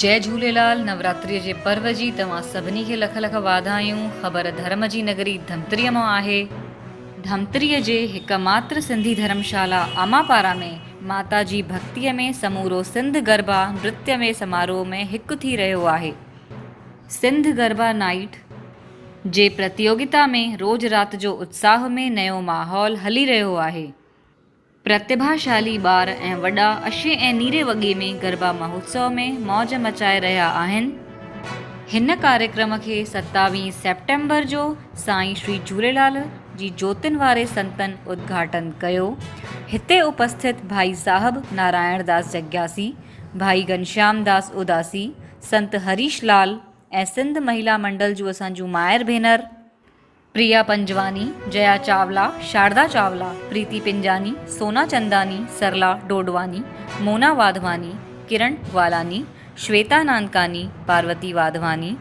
जय झूलेलाल। नवरात्रि जे पर्व जी तव्हां सभिनी खे लख लख वाधायूं। ख़बर धर्म जी नगरी धमतरीअ मां आहे। धमतरीअ जे हिक मात्र सिंधी धर्मशाला आमापारा में माता जी भक्तिअ में समूरो सिंध गरबा नृत्य में समारोह में हिकु थी रहियो आहे। सिंध गरबा नाइट जे प्रतियोगिता में रोज़ राति जो उत्साह में नयो माहौल हली रहियो आहे। प्रतिभाशाली ॿार ऐं वॾा अछे ऐं नीरे वॻे में गरबा महोत्सव में मौज मचाए रहिया आहिनि। हिन कार्यक्रम खे 27 सेप्टेम्बर जो साईं श्री झूलेलाल जी ज्योतिन वारे संतन उद्घाटन कयो। हिते उपस्थित भाई साहब नारायण दास जग्यासी, भाई घनश्याम दास उदासी, संत हरीश लाल ऐं सिंध महिला मंडल जूं असांजूं मायर भेनर प्रिया पंजवानी, जया चावला, शारदा चावला, प्रीति पिंजानी, सोना चंदानी, सरला डोडवानी, मोना वाधवानी, किरण ग्वालानी, श्वेता नानकानी, पार्वती वाधवानी,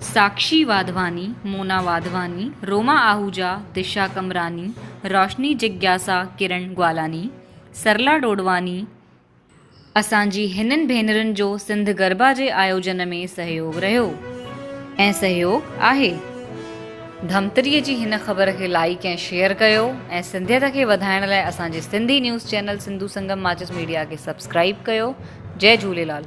साक्षी वाधवानी, मोना वाधवानी, रोमा आहूजा, दिशा कमरानी, रोशनी जिज्ञासा, किरण ग्वालानी, सरला डोडवानी असांजी हिननि भेनरुनि जो सिंध गरबा जे आयोजन में सहयोग रहियो ऐं सहयोग आहे। धमतरीअ जी हिन ख़बर खे लाइक ऐं शेयर कयो ऐं सिंधियत खे वधाइण लाइ असांजे सिंधी न्यूज़ चैनल सिंधु संगम माचिस मीडिया खे सब्सक्राइब कयो। जय झूलेलाल।